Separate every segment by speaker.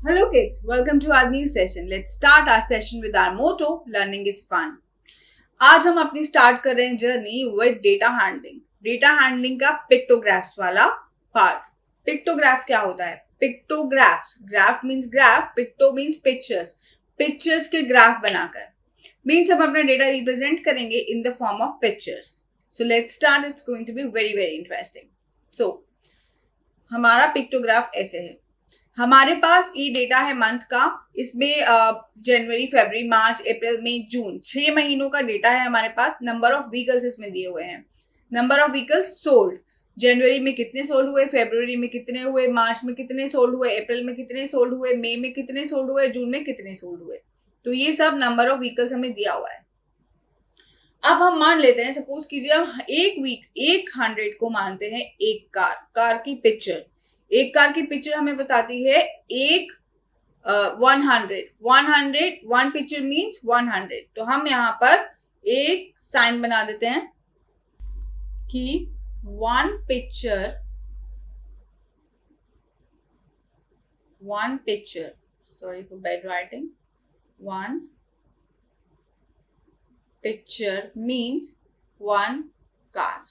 Speaker 1: Hello kids, welcome to our new session. Let's start our session with our motto, learning is fun. आज हम अपनी start कर रहे हैं journey with data handling. Data handling का pictographs वाला पार्ट। पिक्टोग्राफ क्या होता है? Pictographs, graph means graph, picto means pictures, pictures के ग्राफ बनाकर मींस हम अपना डेटा रिप्रेजेंट करेंगे in the form of pictures. So let's start, it's going to be very very interesting. So हमारा पिक्टोग्राफ ऐसे है। हमारे पास ये डेटा है मंथ का, इसमें जनवरी, फरवरी, मार्च, अप्रैल, मई, जून 6 महीनों का डेटा है हमारे पास। नंबर ऑफ व्हीकल्स इसमें दिए हुए हैं। नंबर ऑफ व्हीकल्स सोल्ड, जनवरी में कितने सोल्ड हुए, फरवरी में कितने हुए, मार्च में कितने सोल्ड हुए, अप्रैल में कितने सोल्ड हुए, मई में कितने सोल्ड हुए, जून में कितने सोल्ड हुए। तो ये सब नंबर ऑफ व्हीकल्स हमें दिया हुआ है। अब हम मान लेते हैं, सपोज कीजिए हम एक वीक 100 को मानते हैं एक कार की पिक्चर। एक कार की पिक्चर हमें बताती है एक 100 वन पिक्चर मीन्स 100। तो हम यहाँ पर एक साइन बना देते हैं कि one picture sorry for bad writing, one picture means one car,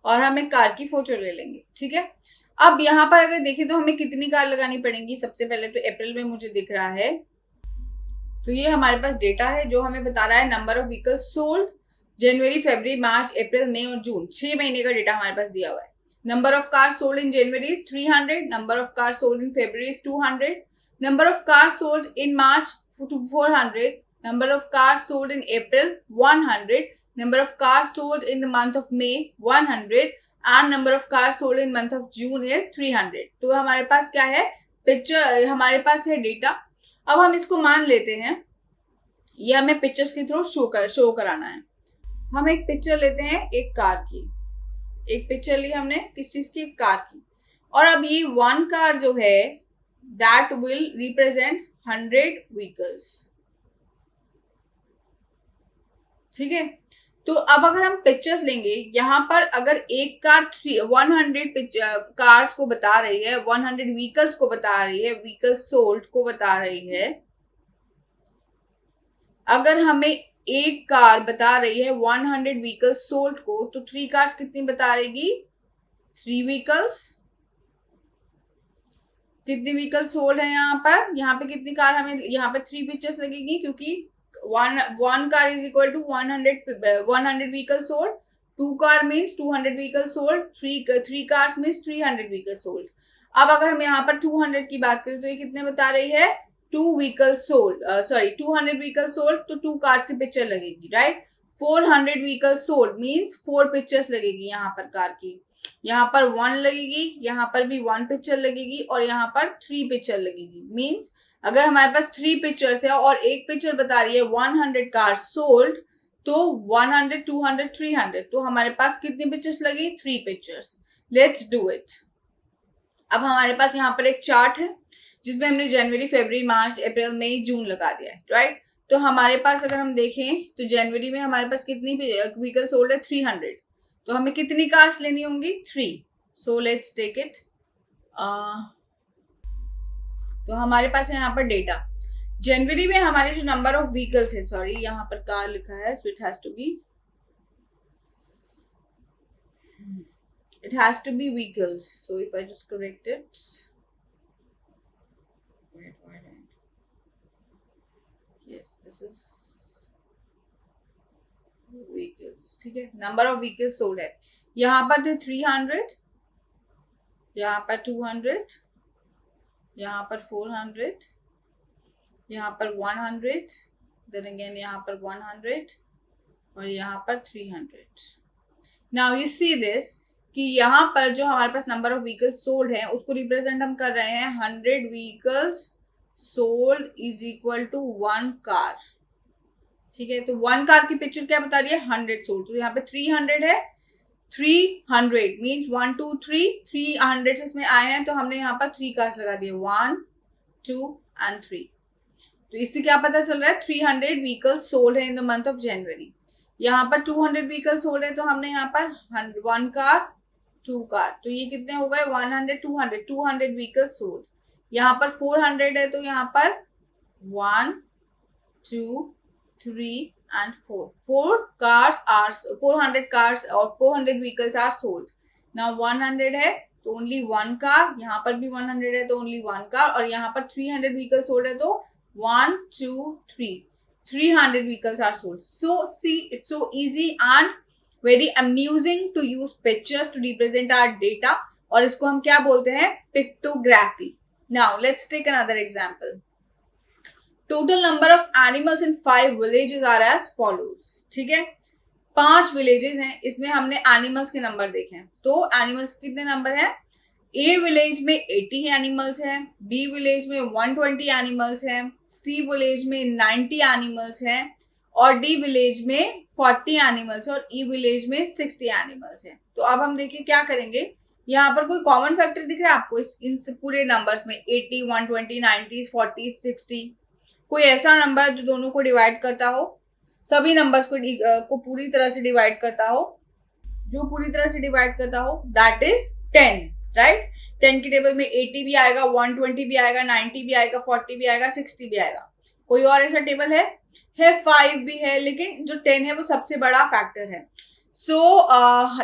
Speaker 1: और हम एक कार की फोटो ले लेंगे। ठीक है, अब यहाँ पर अगर देखें तो हमें कितनी कार लगानी पड़ेंगी। सबसे पहले तो अप्रैल में मुझे दिख रहा है, तो ये हमारे पास डेटा है जो हमें बता रहा है नंबर ऑफ व्हीकल्स सोल्ड जनवरी, फरवरी, मार्च, अप्रैल, मई और जून। 6 महीने का डेटा हमारे पास दिया हुआ है। Number of car sold in January is 300, number of car sold in February is 200, number of car sold in March 400, number of cars sold in April 100, number of cars sold in the month of May 100 and number of cars sold in month of June is 300। तो हमारे पास क्या है? Picture, हमारे पास है data. अब हम इसको मान लेते हैं, ये हमें पिक्चर्स के थ्रू शो कराना है। हम एक पिक्चर लेते हैं एक कार की, एक पिक्चर ली हमने किस चीज की? कार की। और अब ये वन कार जो है दैट विल रिप्रेजेंट 100 व्हीकल्स। ठीक है, तो अब अगर हम पिक्चर्स लेंगे, यहां पर अगर एक कार 100 कार्स को बता रही है, 100 व्हीकल्स को बता रही है, व्हीकल्स सोल्ड को बता रही है। अगर हमें एक कार बता रही है 100 व्हीकल्स सोल्ड को, तो 3 कार्स कितनी बता रहेगी? 3 व्हीकल्स। कितनी व्हीकल सोल्ड है यहाँ पे कितनी कार? हमें यहाँ पर 3 पिक्चर्स लगेगी, क्योंकि one car is equal to 100 vehicles sold, 2 car means 200 vehicles sold, 3 cars means 300 vehicles sold। अब अगर हम यहाँ पर 200 की बात करें तो ये कितने बता रही है? 2 vehicles sold, 200 vehicles sold, तो 2 cars की पिक्चर लगेगी, right. 400 vehicles sold means 4 pictures लगेगी यहाँ पर कार की। यहाँ पर 1 लगेगी, यहाँ पर भी 1 पिक्चर लगेगी और यहाँ पर 3 पिक्चर लगेगी। मीन्स अगर हमारे पास 3 पिक्चर्स है और एक पिक्चर बता रही है 100 कार सोल्ड, तो 100, 200, 300, तो हमारे पास कितनी पिक्चर्स लगी? 3 पिक्चर्स। Let's do it. अब हमारे पास यहाँ पर एक चार्ट है जिसमें हमने जनवरी, फरवरी, मार्च, अप्रैल, मई, जून लगा दिया है, राइट। तो हमारे पास अगर हम देखें तो जनवरी में हमारे पास कितनी व्हीकल सोल्ड है? 300। तो हमें कितनी कार्स लेनी होंगी? 3। So let's take it. तो हमारे पास है यहाँ पर डेटा। जनवरी में हमारे जो नंबर ऑफ व्हीकल्स है, सॉरी यहाँ पर कार लिखा है, so it has to be vehicles. So if I just correct it, yes this is vehicles. ठीक है, नंबर ऑफ व्हीकल्स सोल्ड है। यहाँ पर थे 300, यहाँ पर 200, यहाँ पर 400, यहाँ पर 100, देन अगेन यहाँ पर 100 और यहाँ पर 300। नाउ यू सी दिस कि यहाँ पर जो हमारे पास नंबर ऑफ व्हीकल्स सोल्ड है उसको रिप्रेजेंट हम कर रहे हैं 100 vehicles sold is equal to 1 car. ठीक है, तो 1 कार की पिक्चर क्या बता रही है? 100 सोल्ड। तो यहाँ पे 300 है, 300 मीन्स 1 2 3, 300 इसमें आए हैं, तो हमने यहाँ पर 3 कार्स लगा दिए, 1 2 एंड 3। तो इससे क्या पता चल रहा है? 300 व्हीकल्स सोल्ड है in the month of January. यहाँ पर 200 व्हीकल्स सोल्ड है, तो हमने यहाँ पर 1 कार 2 कार, तो ये कितने हो गए? 100 200 व्हीकल्स सोल्ड। यहाँ पर 400 है तो यहाँ पर 1 2 3 and 4 400 cars और 400 vehicles are sold. Now 100 है तो ओनली 1 कार, यहाँ पर भी 100 है तो ओनली 1 कार, और यहाँ पर 300 व्हीकल सोल्ड है तो 1 2 3 300 vehicles are sold. So see, it's so easy and very amusing to use pictures to represent our data, और इसको हम क्या बोलते हैं, pictography. Now let's take another example. Total number of animals in 5 villages are as follows. ठीक है, 5 villages हैं, इसमें हमने एनिमल्स के नंबर देखे हैं. तो एनिमल्स कितने नंबर हैं? ए विलेज में 80 एनिमल्स हैं, बी विलेज में 120 एनिमल्स हैं, सी विलेज में 90 एनिमल्स हैं, और डी विलेज में 40 एनिमल्स, और ई विलेज में 60 एनिमल्स हैं. तो अब हम देखिए क्या करेंगे. यहाँ पर कोई कॉमन फैक्टर दिख रहा है आपको इन पूरे नंबर्स में? 80, 120, 90, 40, 60. कोई ऐसा नंबर जो दोनों को डिवाइड करता हो, सभी नंबर्स को पूरी तरह से डिवाइड करता हो, जो पूरी तरह से डिवाइड करता हो, दैट इज 10, राइट. 10 की टेबल में 80 भी आएगा, 120 भी आएगा, 90 भी आएगा, 40 भी आएगा, 60 भी आएगा. कोई और ऐसा टेबल है? 5 भी है, लेकिन जो 10 है वो सबसे बड़ा फैक्टर है. So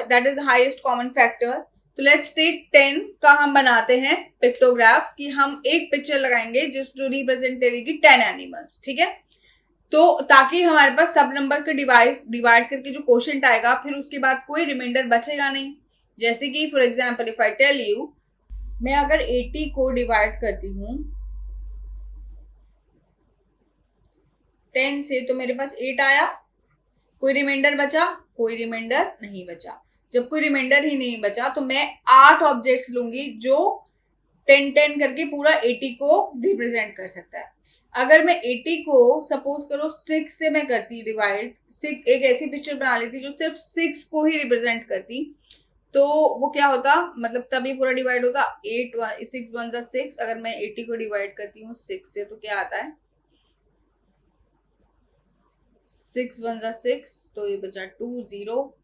Speaker 1: that is highest common factor. तो लेट्स टेक 10 का हम बनाते हैं पिक्टोग्राफ, कि हम एक पिक्चर लगाएंगे जो रिप्रेजेंट करेगी 10 एनिमल्स. ठीक है, तो ताकि हमारे पास सब नंबर के डिवाइड करके जो क्वोशिएंट आएगा, फिर उसके बाद कोई रिमाइंडर बचेगा नहीं. जैसे कि for example if I tell you, मैं अगर 80 को डिवाइड करती हूँ 10 से, तो मेरे पास 8 आया. कोई रिमाइंडर बचा? कोई रिमाइंडर नहीं बचा. जब कोई रिमाइंडर ही नहीं बचा तो मैं 8 ऑब्जेक्ट्स लूंगी जो 10 करके पूरा 80 को रिप्रेजेंट कर सकता है. अगर मैं 80 को सपोज करो 6 से मैं करती डिवाइड, एक ऐसी पिक्चर बना लेती जो सिर्फ 6 को ही रिप्रेजेंट करती, तो वो क्या होता, मतलब तभी पूरा डिवाइड होता. 6 1 6. अगर मैं 80 को डिवाइड करती हूँ 6 से तो क्या आता है, 6 1 6, तो ये बचा 2 0,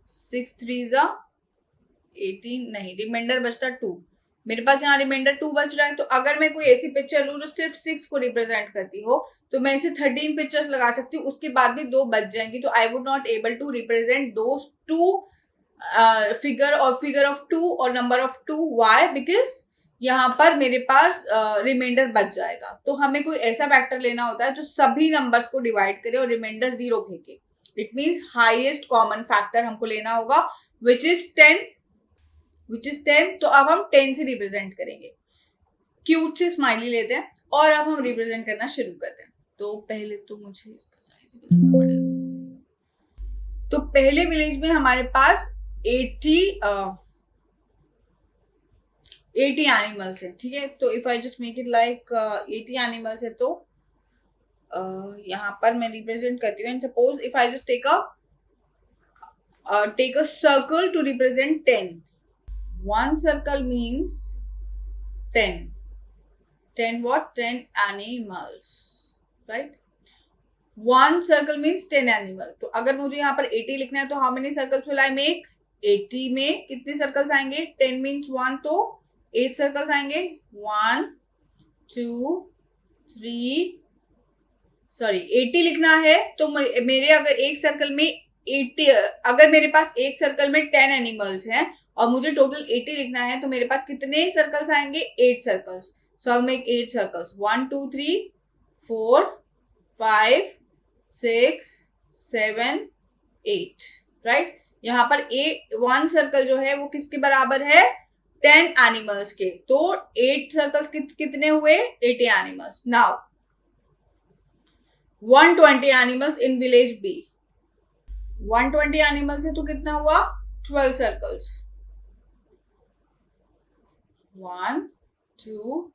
Speaker 1: 6 3 18, नहीं रिमाइंडर बचता 2. मेरे पास यहाँ रिमाइंडर 2 बच रहा है. तो अगर मैं कोई ऐसी पिक्चर लूँ जो सिर्फ 6 को रिप्रेजेंट करती हो, तो मैं इसे 13 पिक्चर्स लगा सकती हूँ, उसके बाद भी 2 बच जाएंगी. तो I would not able to represent those 2 figure और फिगर ऑफ 2 और नंबर ऑफ 2. वाई? बिकॉज यहाँ पर मेरे पास रिमाइंडर बच जाएगा. तो हमें कोई ऐसा फैक्टर लेना होता है जो सभी नंबर्स को डिवाइड करे और रिमाइंडर 0 फेंके. It means highest common factor हमको लेना होगा, विच इज 10. तो अब हम 10 से रिप्रेजेंट करेंगे. क्यूट सी स्माइली लेते हैं और अब हम रिप्रेजेंट करना शुरू करते हैं. तो पहले तो मुझे इसका साइज बनाना पड़ेगा. तो पहले विलेज में हमारे पास 80 एनिमल्स है. ठीक है, तो if I just make it like 80 animals है, तो यहाँ पर मैं रिप्रेजेंट करती हूँ. And suppose if I just take a circle to represent 10. One circle means 10. 10 what? 10 animals, right? One circle means 10 animal. तो अगर मुझे यहाँ पर 80 लिखना है तो how many circles will I make? 80 में कितने सर्कल्स आएंगे? 10 means 1, तो 8 सर्कल्स आएंगे. 1 2 3, सॉरी 80 लिखना है तो मेरे अगर एक सर्कल में 80, अगर मेरे पास एक सर्कल में 10 एनिमल्स हैं और मुझे टोटल 80 लिखना है, तो मेरे पास कितने सर्कल्स आएंगे? 8 circles. So I make 8 circles. 1 2 3 4 5 6 7 8, right. यहाँ पर 1 सर्कल जो है वो किसके बराबर है? 10 एनिमल्स के. तो 8 सर्कल्स कितने हुए? 80 animals. Now 120 animals in village B. 120 animals है तो कितना हुआ? 12 सर्कल्स. 1 2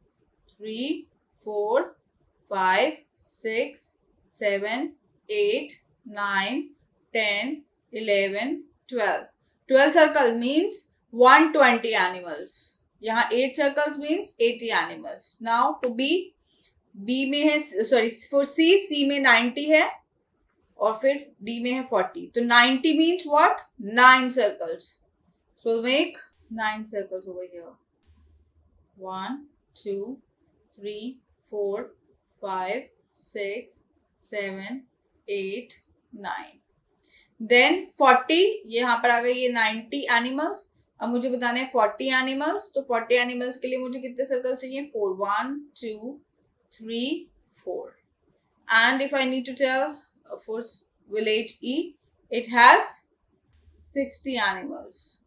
Speaker 1: 3 4 5 6 7 8 9 10 11 12. 12 circle means 120 animals. यहाँ 8 circles means 80 animals. Now for B में है, सॉरी फॉर सी में 90 है और फिर डी में है 40. तो 90 means what? 9 circles. So make 9 circles over here. 1 2 3, 4, 5, 6, 7, 8, 9. Then 40, यहाँ पर आ गई ये 90 एनिमल्स. अब मुझे बताना है 40 एनिमल्स. तो 40 एनिमल्स के लिए मुझे कितने सर्कल्स चाहिए? 4. 1, 2, 3, 4. And if I need to tell for village E, it has 60 animals.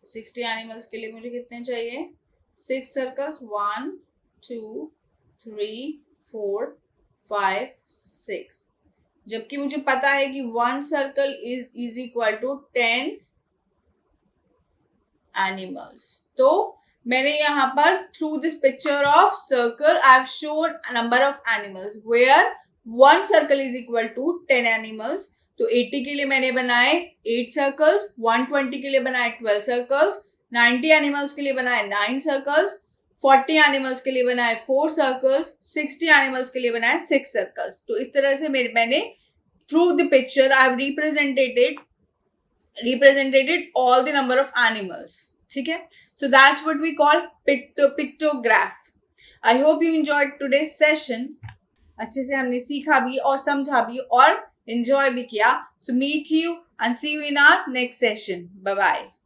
Speaker 1: 60 animals के लिए मुझे कितने चाहिए? 6 सर्कल्स. 1, 2, 3, 4, 5, 6. जबकि मुझे पता है कि 1 circle is equal to 10 animals. तो मैंने यहाँ पर through this picture of circle I have shown number of animals where 1 circle is equal to 10 animals. तो 80 के लिए मैंने बनाए 8 सर्कल्स, 120 के लिए बनाए 12 सर्कल्स, 90 एनिमल्स के लिए बनाए 9 सर्कल्स, 40 एनिमल्स के लिए बनाए 4 सर्कल्स, 60 एनिमल्स के लिए बनाए 6 सर्कल्स. तो इस तरह से मैंने through the picture I have represented all the number of animals. ठीक है? So that's what we call pictograph. I hope you enjoyed today's session. अच्छे से हमने सीखा भी और समझा भी और enjoy भी किया. So meet you and see you in our next session. Bye bye.